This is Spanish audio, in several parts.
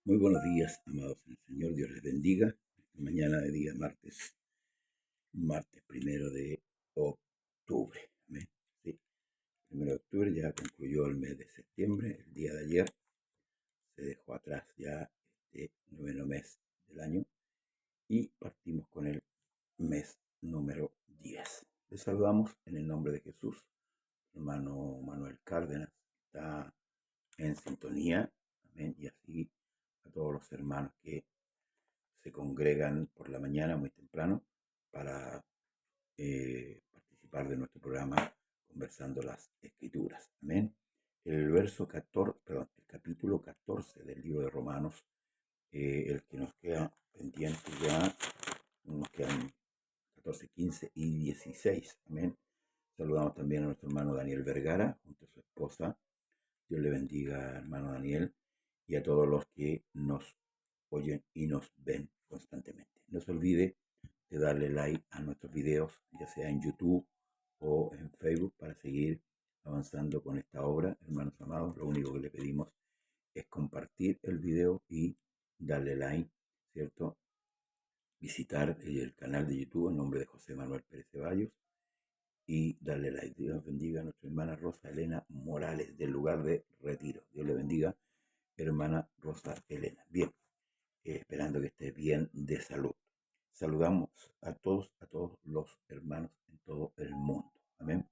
Muy buenos días, amados en el Señor. Dios les bendiga. Esta mañana de día martes 1 de octubre. Amén. Sí, 1 de octubre ya concluyó el mes de septiembre. El día de ayer se dejó atrás ya este noveno mes del año y partimos con el mes número 10. Les saludamos en el nombre de Jesús. Hermano Manuel Cárdenas está en sintonía. Amén. Y así a todos los hermanos que se congregan por la mañana muy temprano para participar de nuestro programa Conversando las Escrituras. Amén. El capítulo 14 del libro de Romanos, el que nos queda pendiente ya, nos quedan 14, 15 y 16. Amén. Saludamos también a nuestro hermano Daniel Vergara, junto a su esposa. Dios le bendiga, hermano Daniel, y a todos los que nos oyen y nos ven constantemente. No se olvide de darle like a nuestros videos, ya sea en YouTube o en Facebook, para seguir avanzando con esta obra. Hermanos amados, lo único que le pedimos es compartir el video y darle like, ¿cierto? Visitar el canal de YouTube en nombre de José Manuel Pérez Ceballos y darle like. Dios bendiga a nuestra hermana Rosa Elena Morales del lugar de Retiro. Dios le bendiga, hermana Rosa Elena. Bien, esperando que esté bien de salud. Saludamos a todos los hermanos en todo el mundo. Amén.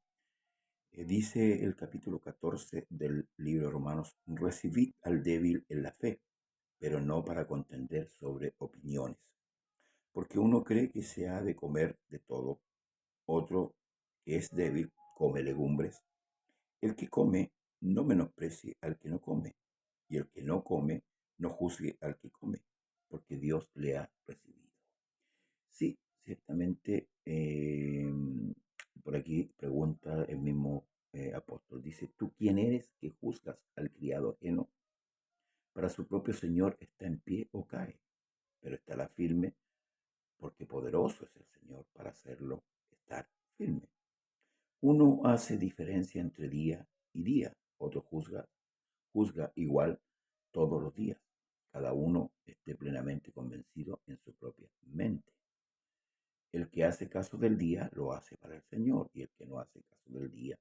Dice el capítulo 14 del libro de Romanos: recibid al débil en la fe, pero no para contender sobre opiniones. Porque uno cree que se ha de comer de todo, otro que es débil come legumbres. El que come no menosprecie al que no come, y el que no come no juzgue al que come, porque Dios le ha recibido. Sí, ciertamente, por aquí pregunta el mismo apóstol, dice: ¿tú quién eres que juzgas al criado ajeno? Para su propio Señor está en pie o cae, pero estará firme, porque poderoso es el Señor para hacerlo estar firme. Uno hace diferencia entre día y día, otro juzga igual todos los días. Cada uno esté plenamente convencido en su propia mente. El que hace caso del día lo hace para el Señor, y el que no hace caso del día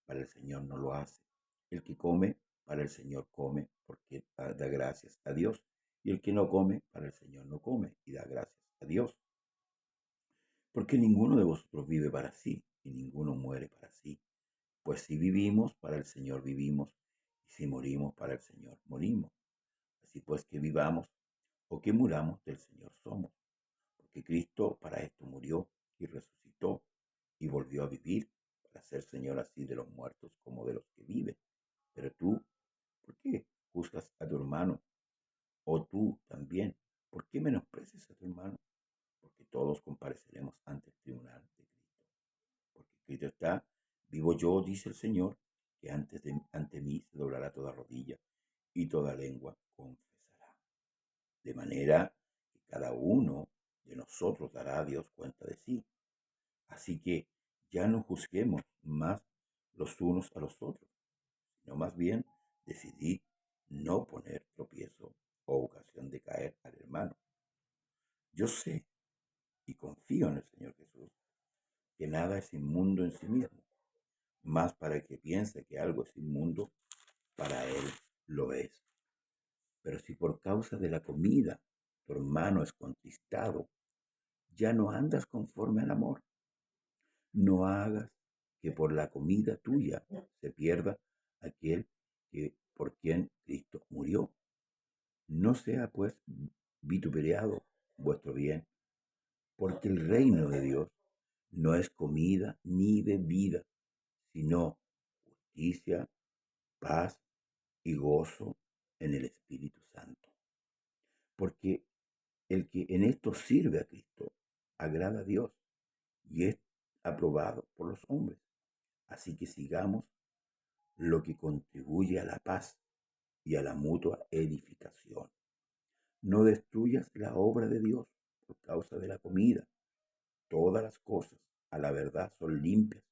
para el Señor no lo hace. El que come para el Señor come, porque da gracias a Dios, y el que no come para el Señor no come y da gracias a Dios. Porque ninguno de vosotros vive para sí, y ninguno muere para sí. Pues si vivimos, para el Señor vivimos, y si morimos, para el Señor morimos. Así pues, que vivamos o que muramos, del Señor somos. Porque Cristo para esto murió y resucitó y volvió a vivir, para ser Señor así de los muertos como de los que viven. Pero tú, ¿por qué juzgas a tu hermano? O tú también, ¿por qué menosprecias a tu hermano? Porque todos compareceremos ante el tribunal de Cristo. Porque escrito está: vivo yo, dice el Señor, que ante mí se doblará toda rodilla y toda lengua confesará. De manera que cada uno de nosotros dará a Dios cuenta de sí. Así que ya no juzguemos más los unos a los otros, sino más bien decidid no poner tropiezo o ocasión de caer al hermano. Yo sé y confío en el Señor Jesús, que nada es inmundo en sí mismo, más para el que piensa que algo es inmundo, para él lo es. Pero si por causa de la comida tu hermano es contristado, ya no andas conforme al amor. No hagas que por la comida tuya se pierda aquel por quien Cristo murió. No sea pues vituperado vuestro bien, porque el reino de Dios no es comida ni bebida, sino justicia, paz y gozo en el Espíritu Santo. Porque el que en esto sirve a Cristo agrada a Dios y es aprobado por los hombres. Así que sigamos lo que contribuye a la paz y a la mutua edificación. No destruyas la obra de Dios por causa de la comida. todas las cosas a la verdad son limpias,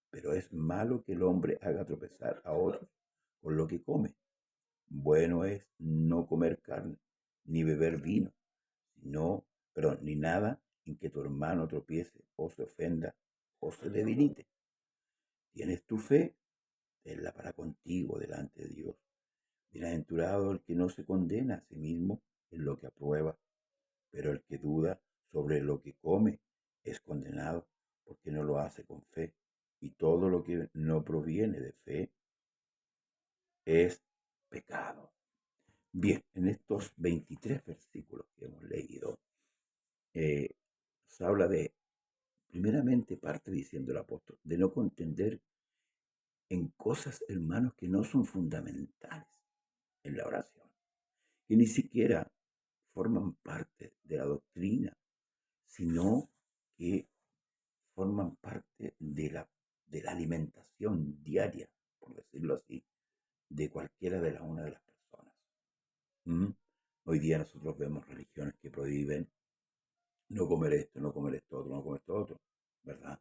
pero es malo que el hombre haga tropezar a otros con lo que come. Bueno es no comer carne, ni beber vino, ni nada en que tu hermano tropiece o se ofenda o se debilite. Tienes tu fe, tenla para contigo delante de Dios. Bienaventurado el que no se condena a sí mismo en lo que aprueba, pero el que duda sobre lo que come es condenado porque no lo hace con fe. Y todo lo que no proviene de fe es pecado. Bien, en estos 23 versículos que hemos leído, se habla de, primeramente parte diciendo el apóstol, de no contender en cosas, hermanos, que no son fundamentales en la oración, que ni siquiera forman parte de la doctrina, sino que forman parte de la alimentación diaria, por decirlo así, de cualquiera de una de las personas. ¿Mm? Hoy día nosotros vemos religiones que prohíben no comer esto, no comer esto otro, no comer esto otro, ¿verdad?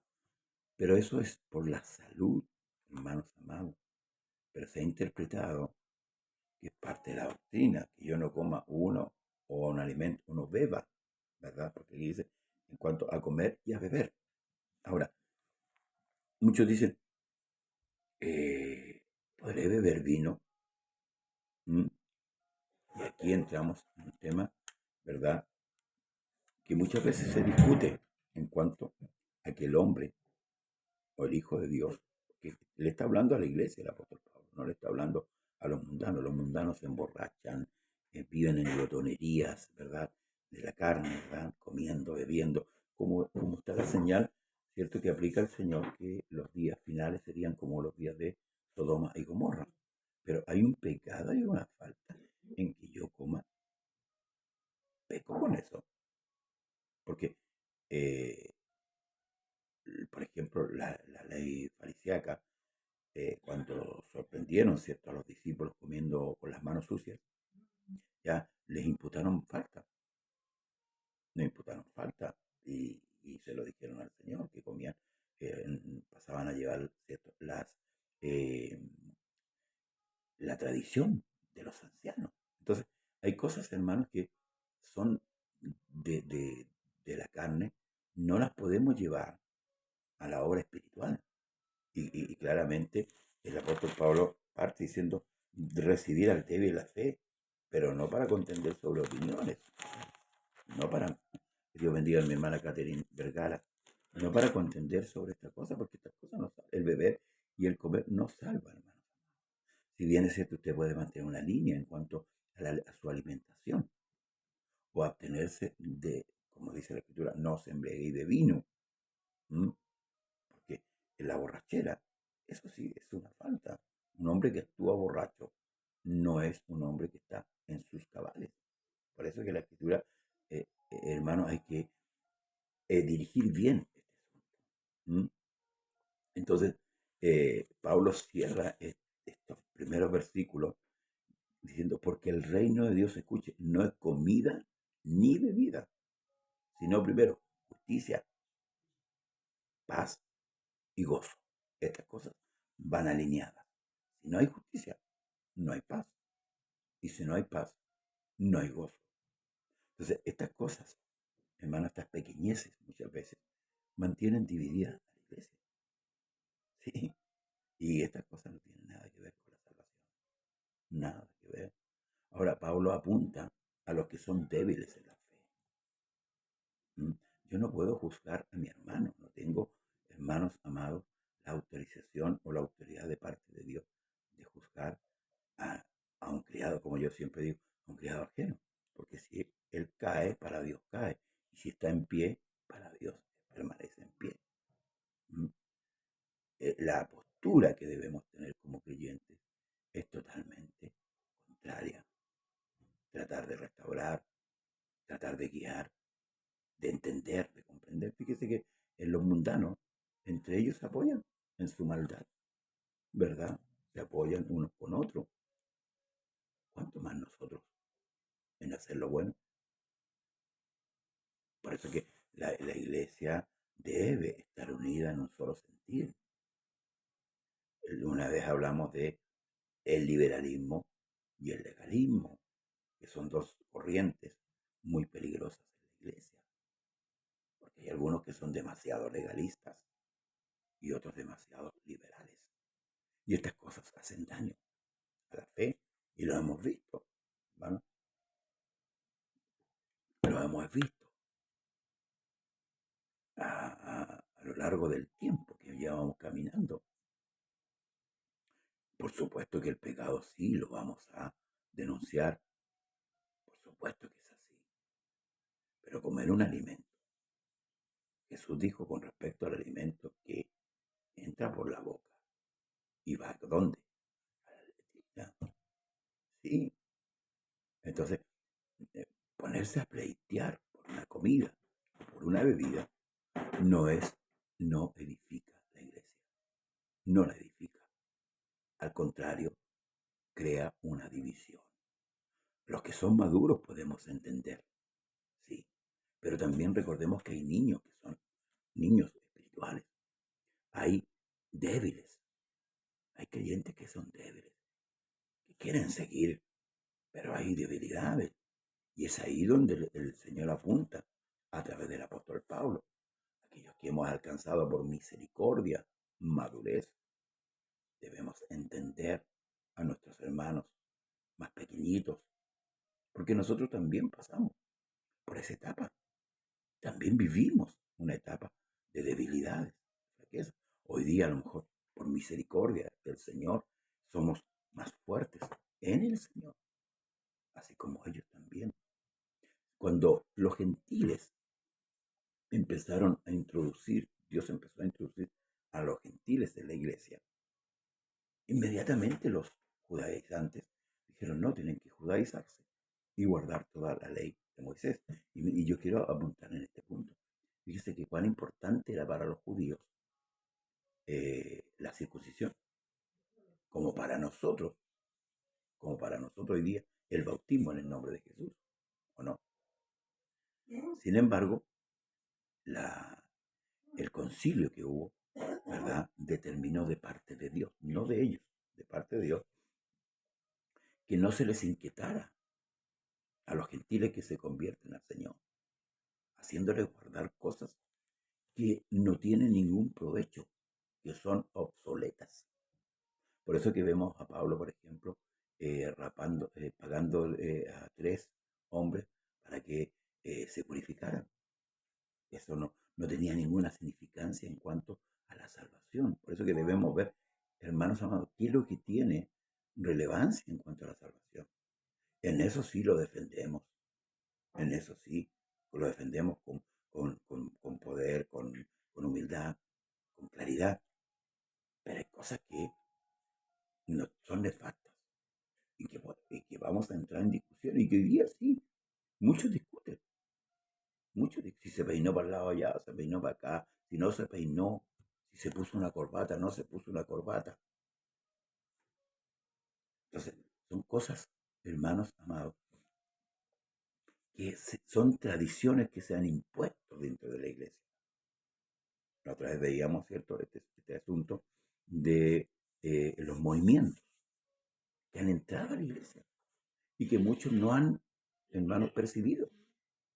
Pero eso es por la salud, hermanos amados. Pero se ha interpretado que es parte de la doctrina, que yo no coma uno o un alimento, uno beba, ¿verdad? Porque dice en cuanto a comer y a beber. Ahora, muchos dicen, ¿podré beber vino? ¿Mm? Y aquí entramos en un tema, ¿verdad? Que muchas veces se discute en cuanto a que el hombre o el Hijo de Dios, que le está hablando a la iglesia el apóstol Pablo, no le está hablando a los mundanos se emborrachan, viven en glotonerías, ¿verdad? De la carne, ¿verdad? Comiendo, bebiendo, como está la señal, ¿cierto? Que aplica el Señor, que los días finales serían como los días de Sodoma y Gomorra. Pero hay un pecado, hay una falta en que yo coma, peco con eso, porque eh, por ejemplo, la ley farisaica, cuando sorprendieron, ¿cierto?, a los discípulos comiendo con las manos sucias, ya les imputaron falta, no imputaron falta y se lo dijeron al Señor, que comían, pasaban a llevar, ¿cierto?, eh, la tradición de los ancianos. Entonces, hay cosas, hermanos, que son de la carne, no las podemos llevar a la obra espiritual. Y claramente el apóstol Pablo parte diciendo recibir al débil la fe, pero no para contender sobre opiniones, no para, que Dios bendiga a mi hermana Catherine Vergara, no para contender sobre esta cosa, porque estas cosas no salvan. El beber y el comer no salvan, hermano. Si bien es cierto, usted puede mantener una línea en cuanto a su alimentación, o abstenerse de, como dice la escritura, no se embriague de vino. ¿Mm? Porque en la borrachera, eso sí, es una falta. Un hombre que actúa borracho no es un hombre que está en sus cabales. Por eso que la escritura, hermano, hay que dirigir bien este asunto. ¿Mm? Entonces, Pablo cierra estos primeros versículos diciendo, porque el reino de Dios, escuche, no es comida ni bebida, sino primero justicia, paz y gozo. Estas cosas van alineadas. Si no hay justicia, no hay paz. Y si no hay paz, no hay gozo. Entonces, estas cosas, hermano, estas pequeñeces muchas veces mantienen dividida a la iglesia. ¿Sí? Y estas cosas no tienen nada que ver con la salvación. Nada que ver. Ahora, Pablo apunta a los que son débiles en la fe. ¿Mm? Yo no puedo juzgar a mi hermano. No tengo, hermanos amados, la autorización o la autoridad de parte de Dios de juzgar a, a un criado, como yo siempre digo, a un criado ajeno. Porque si él cae, para Dios cae. Y si está en pie, para Dios permanece en pie. ¿Mm? La postura que debemos tener como creyentes es totalmente contraria. Tratar de restaurar, tratar de guiar, de entender, de comprender. Fíjese que en los mundanos, entre ellos se apoyan en su maldad, ¿verdad? Se apoyan unos con otros. ¿Cuánto más nosotros en hacer lo bueno? Por eso que la iglesia debe estar unida en un solo sentido. Una vez hablamos de el liberalismo y el legalismo, que son dos corrientes muy peligrosas en la iglesia, porque hay algunos que son demasiado legalistas y otros demasiado liberales. Y estas cosas hacen daño a la fe y lo hemos visto, ¿vale? Lo hemos visto a lo largo del tiempo que llevamos caminando. Por supuesto que el pecado sí lo vamos a denunciar, por supuesto que es así, pero comer un alimento. Jesús dijo con respecto al alimento que entra por la boca y va ¿a dónde? A la letrina. Sí, entonces ponerse a pleitear por una comida, por una bebida, no edifica la iglesia, no la edifica. Al contrario, crea una división. Los que son maduros podemos entender, sí, pero también recordemos que hay niños que son niños espirituales, hay débiles, hay creyentes que son débiles, que quieren seguir, pero hay debilidades. Y es ahí donde el Señor apunta a través del apóstol Pablo. Aquellos que hemos alcanzado por misericordia, madurez, debemos entender a nuestros hermanos más pequeñitos, porque nosotros también pasamos por esa etapa. También vivimos una etapa de debilidades, fraqueza. Hoy día, a lo mejor, por misericordia del Señor, somos más fuertes en el Señor, así como ellos también. Cuando los gentiles empezaron a introducir, Dios empezó a introducir a los gentiles en la iglesia, inmediatamente los judaizantes dijeron, no, tienen que judaizarse y guardar toda la ley de Moisés. Y yo quiero apuntar en este punto. Fíjese que cuán importante era para los judíos la circuncisión, como para nosotros, hoy día, el bautismo en el nombre de Jesús, ¿o no? Sin embargo, el concilio que hubo, ¿verdad?, determinó de parte de Dios, no de ellos, de parte de Dios, que no se les inquietara a los gentiles que se convierten al Señor, haciéndoles guardar cosas que no tienen ningún provecho, que son obsoletas. Por eso que vemos a Pablo, por ejemplo, pagando a 3 hombres para que se purificaran. Eso no tenía ninguna significancia en cuanto a la salvación. Por eso que debemos ver, hermanos amados, qué es lo que tiene relevancia en cuanto a la salvación. En eso sí lo defendemos. En eso sí lo defendemos con poder, con humildad, con claridad. Pero hay cosas que no son nefastas y que vamos a entrar en discusión y que hoy día sí, muchos discuten. Si se peinó para el lado allá, se peinó para acá, si no se peinó, si se puso una corbata, no se puso una corbata. Entonces, son cosas, hermanos amados, que son tradiciones que se han impuesto dentro de la iglesia. La otra vez veíamos, ¿cierto?, este asunto de los movimientos que han entrado a la iglesia y que muchos no han, hermanos, percibido.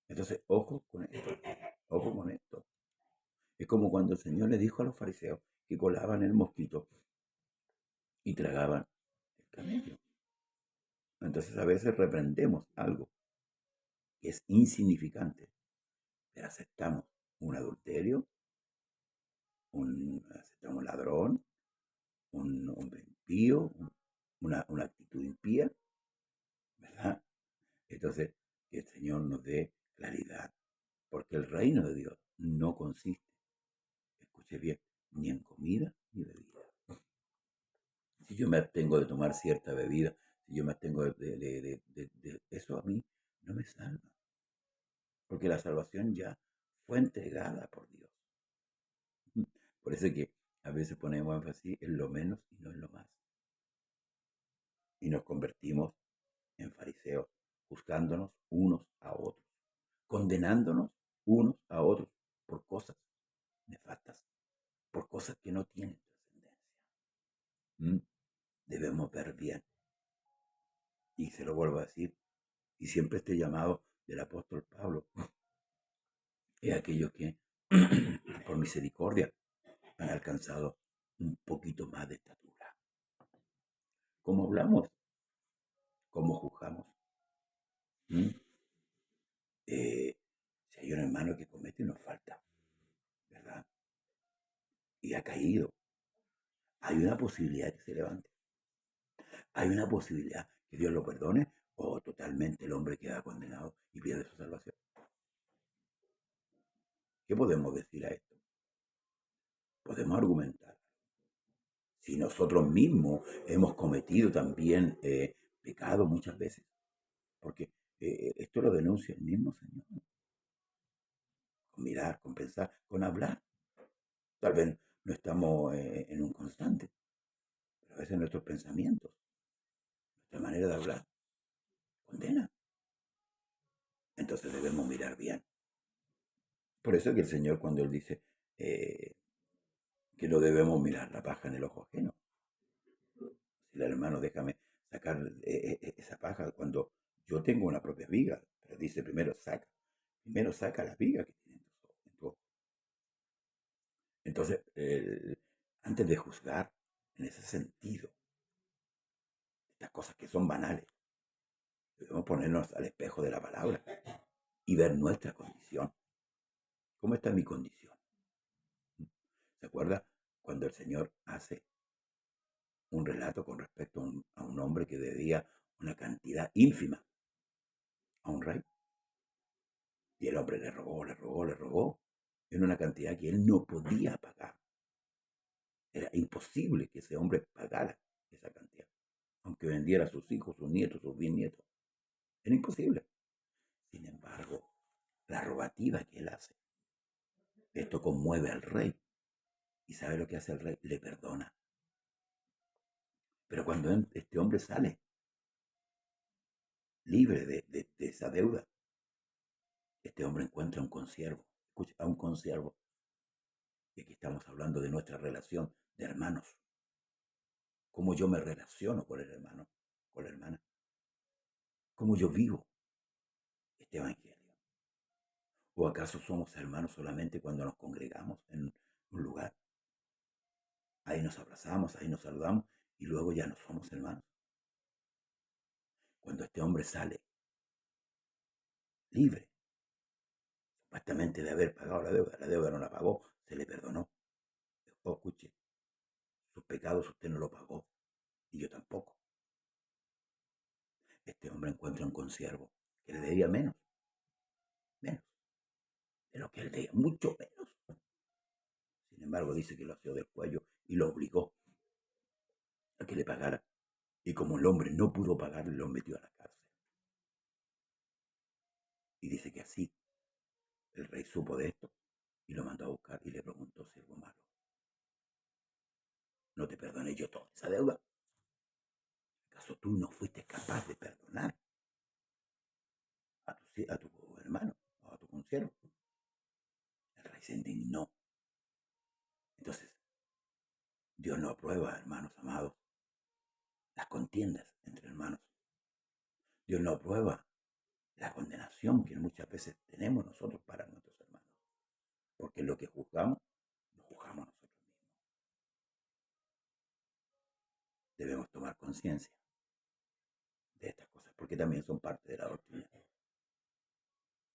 Entonces, ojo con esto, ojo con esto. Es como cuando el Señor le dijo a los fariseos que colaban el mosquito y tragaban el camello. Entonces, a veces reprendemos algo que es insignificante, pero aceptamos un adulterio, aceptamos un ladrón, un hombre impío, una actitud impía, ¿verdad? Entonces, que el Señor nos dé claridad, porque el reino de Dios no consiste, escuche bien, ni en comida ni bebida. Si yo me abstengo de tomar cierta bebida, si yo me abstengo de eso, a mí no me salva, porque la salvación ya fue entregada por Dios. Por eso es que a veces ponemos énfasis en lo menos y no en lo más. Y nos convertimos en fariseos, juzgándonos unos a otros, condenándonos unos a otros por cosas nefastas, por cosas que no tienen trascendencia. ¿Mm? Debemos ver bien. Y se lo vuelvo a decir, y siempre este llamado del apóstol Pablo es aquellos que por misericordia han alcanzado un poquito más de estatura. ¿Cómo hablamos? ¿Cómo juzgamos? ¿Mm? Si hay un hermano que comete una falta, ¿verdad? Y ha caído, hay una posibilidad que se levante. Hay una posibilidad que Dios lo perdone o totalmente el hombre queda condenado y pierde su salvación. ¿Qué podemos decir a esto? Podemos argumentar. Si nosotros mismos hemos cometido también pecado muchas veces, porque esto lo denuncia el mismo Señor, con mirar, con pensar, con hablar. Tal vez no estamos en un constante, pero a veces nuestros pensamientos, nuestra manera de hablar, condena. Entonces debemos mirar bien. Por eso que el Señor cuando Él dice eh, que no debemos mirar la paja en el ojo ajeno. Si el hermano, déjame sacar esa paja cuando yo tengo una propia viga, pero dice primero saca la viga que tiene en tu ojo. Entonces, antes de juzgar en ese sentido, estas cosas que son banales, debemos ponernos al espejo de la palabra y ver nuestra condición. ¿Cómo está mi condición? ¿Se acuerda cuando el Señor hace un relato con respecto a un hombre que debía una cantidad ínfima a un rey? Y el hombre le rogó, en una cantidad que él no podía pagar. Era imposible que ese hombre pagara esa cantidad, aunque vendiera a sus hijos, sus nietos, sus bisnietos. Era imposible. Sin embargo, la rogativa que él hace, esto conmueve al rey. ¿Y sabe lo que hace el rey? Le perdona. Pero cuando este hombre sale libre de esa deuda, este hombre encuentra un consiervo. Escucha, a un consiervo. Y aquí estamos hablando de nuestra relación de hermanos. Cómo yo me relaciono con el hermano, con la hermana. Cómo yo vivo este evangelio. ¿O acaso somos hermanos solamente cuando nos congregamos en un lugar? Ahí nos abrazamos, ahí nos saludamos y luego ya no somos hermanos. Cuando este hombre sale libre, supuestamente de haber pagado la deuda no la pagó, se le perdonó. Oh, escuche, sus pecados usted no lo pagó y yo tampoco. Este hombre encuentra un consiervo que le debía menos de lo que él debía, mucho menos. Sin embargo, dice que lo asió del cuello y lo obligó a que le pagara. Y como el hombre no pudo pagarle, lo metió a la cárcel. Y dice que así el rey supo de esto y lo mandó a buscar y le preguntó, siervo malo, ¿no te perdoné yo toda esa deuda? ¿Acaso tú no fuiste capaz de perdonar a tu hermano o a tu consiervo? El rey se indignó. Entonces, Dios no aprueba, hermanos amados, las contiendas entre hermanos. Dios no aprueba la condenación que muchas veces tenemos nosotros para nuestros hermanos. Porque lo que juzgamos, lo juzgamos nosotros mismos. Debemos tomar conciencia de estas cosas, porque también son parte de la doctrina.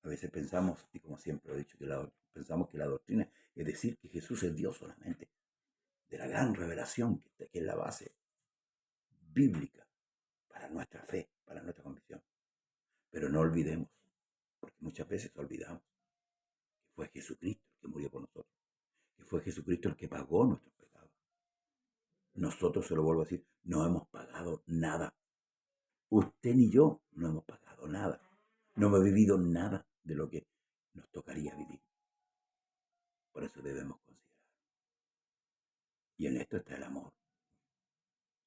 A veces pensamos, y como siempre lo he dicho, pensamos que la doctrina es decir que Jesús es Dios solamente, de la gran revelación que es la base bíblica para nuestra fe, para nuestra convicción. Pero no olvidemos, porque muchas veces olvidamos, que fue Jesucristo el que murió por nosotros, que fue Jesucristo el que pagó nuestros pecados. Nosotros, se lo vuelvo a decir, no hemos pagado nada. Usted ni yo no hemos pagado nada. No hemos vivido nada de lo que nos tocaría vivir. Por eso debemos considerar. Y en esto está el amor.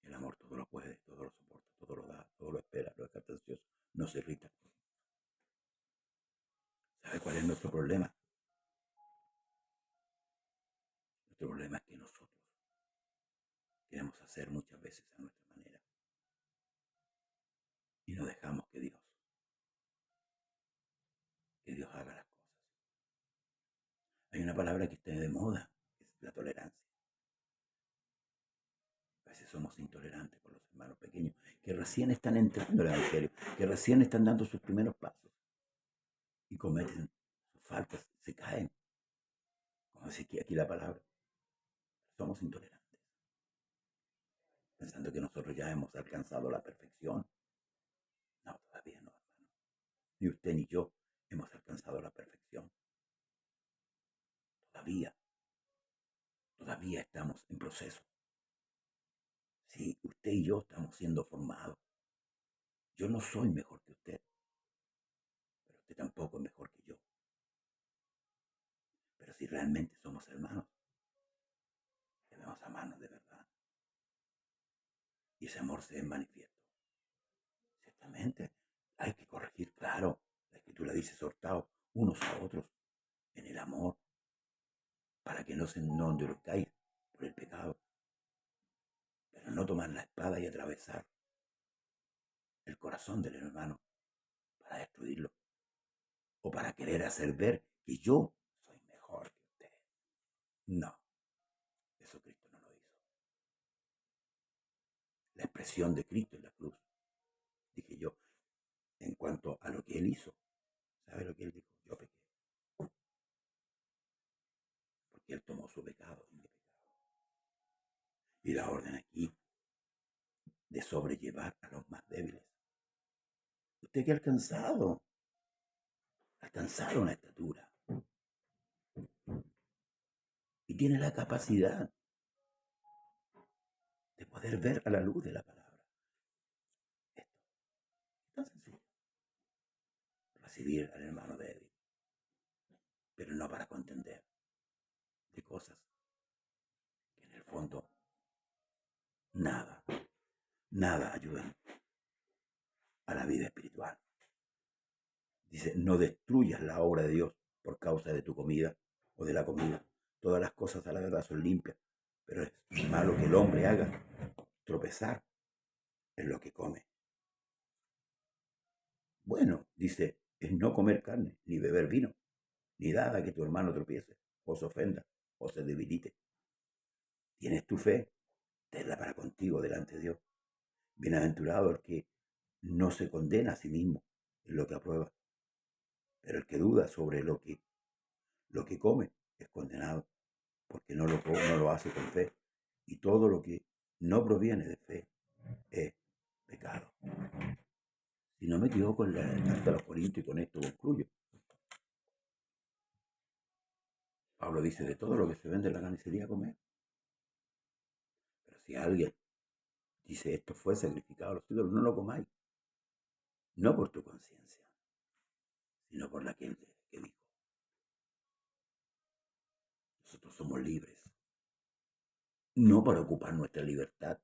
El amor todo lo puede, todo lo soporta, todo lo da, todo lo espera, lo está ansioso, no se irrita. ¿Sabe cuál es nuestro problema? Nuestro problema es que nosotros queremos hacer muchas veces a nuestra manera y no dejamos que Dios haga las cosas. Hay una palabra que está de moda, que es la tolerancia. A veces somos intolerantes con los hermanos pequeños que recién están entrando al Evangelio, que recién están dando sus primeros pasos y cometen sus faltas, se caen. Como dice aquí la palabra, somos intolerantes, pensando que nosotros ya hemos alcanzado la perfección. No, todavía no, hermano. Ni usted ni yo hemos alcanzado la perfección. Todavía estamos en proceso. Sí, usted y yo estamos siendo formados. Yo no soy mejor que usted, pero usted tampoco es mejor que yo. Pero si realmente somos hermanos, debemos amarnos de verdad. Y ese amor se ve manifiesto. Ciertamente, hay que corregir, claro. La Escritura dice exhortados unos a otros en el amor, para que no endurezcáis por el pecado. Pero no tomar la espada y atravesar el corazón del hermano para destruirlo. O para querer hacer ver que yo soy mejor que usted. No, eso Cristo no lo hizo. La expresión de Cristo en la cruz, dije yo, en cuanto a lo que Él hizo. ¿Sabe lo que Él dijo? Yo pequé. Porque Él tomó su pecado y mi pecado. Y la orden aquí de sobrellevar a los más débiles. Usted que ha alcanzado una estatura. Y tiene la capacidad de poder ver a la luz de la palabra. Esto es tan sencillo. Recibir al hermano débil. Pero no para contender de cosas que en el fondo nada ayudan a la vida espiritual. Dice, no destruyas la obra de Dios por causa de tu comida o de la comida. Todas las cosas a la verdad son limpias, pero es malo que el hombre haga tropezar en lo que come. Bueno, dice, es no comer carne, ni beber vino, ni nada que tu hermano tropiece, o se ofenda, o se debilite. ¿Tienes tu fe? Tenla para contigo delante de Dios. Bienaventurado el que no se condena a sí mismo en lo que aprueba, pero el que duda sobre lo que come es condenado, porque no lo hace con fe. Y todo lo que no proviene de fe es pecado. Si no me equivoco, en la carta a los Corintios, y con esto concluyo, Pablo dice, de todo lo que se vende en la carnicería comer. Pero si alguien dice, esto fue sacrificado a los ídolos, no lo comáis. No por tu conciencia, sino por la que dijo. Nosotros somos libres, no para ocupar nuestra libertad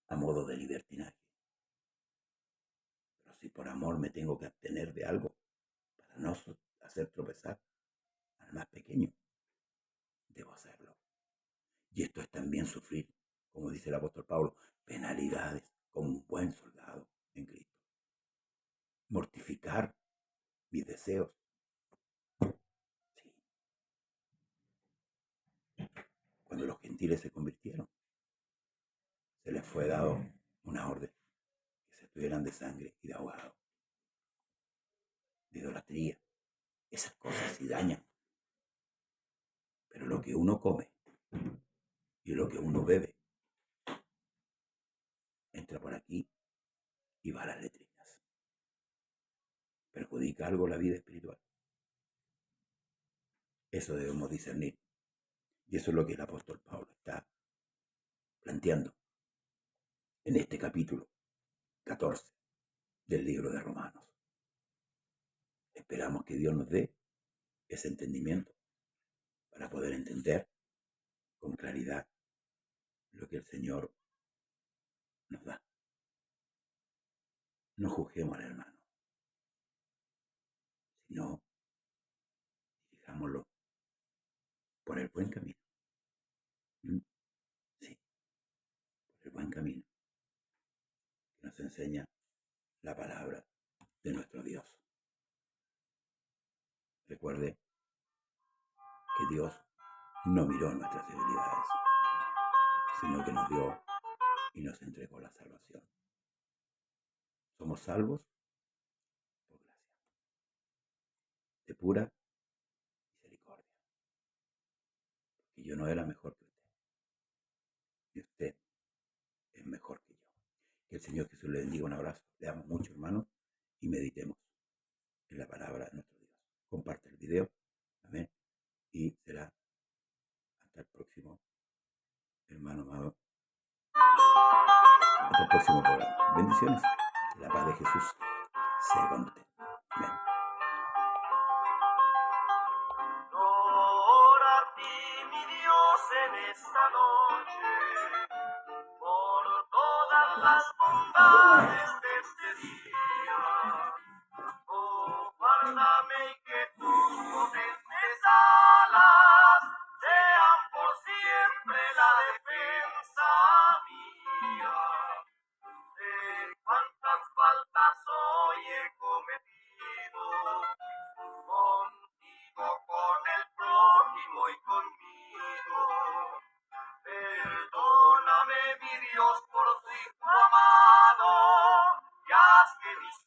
a modo de libertinaje. Pero si por amor me tengo que abstener de algo para no hacer tropezar al más pequeño, debo hacerlo. Y esto es también sufrir, como dice el apóstol Pablo, penalidades como un buen soldado en Cristo. Mortificar mis deseos. Sí. Cuando los gentiles se convirtieron, se les fue dado una orden, que se estuvieran de sangre y de ahogado, de idolatría. Esas cosas sí dañan. Pero lo que uno come y lo que uno bebe entra por aquí y va a las letrinas. ¿Perjudica algo la vida espiritual? Eso debemos discernir. Y eso es lo que el apóstol Pablo está planteando en este capítulo 14 del libro de Romanos. Esperamos que Dios nos dé ese entendimiento para poder entender con claridad lo que el Señor nos da. No juzguemos al hermano, sino dirijámoslo por el buen camino. Sí, por el buen camino que nos enseña la palabra de nuestro Dios. Recuerde que Dios no miró nuestras debilidades, sino que nos dio y nos entregó la salvación. Somos salvos por gracia, de pura misericordia. Y yo no era mejor que usted, y usted es mejor que yo. Que el Señor Jesús le bendiga. Un abrazo. Le amo mucho, hermano, y meditemos en la palabra de nuestro Dios. Comparte el video. Amén. Y será hasta el próximo, hermano amado. Hasta el próximo programa. Bendiciones. La paz de Jesús sea con usted. Amén. Ora a ti, mi Dios, en esta noche, por todas las bondades de este día. Oh, guárdame y que tus potentes alas sean por siempre la defensa mía. De cuántas faltas hoy he cometido, contigo, con el prójimo y conmigo. Perdóname, mi Dios, por tu Hijo amado, y haz que mis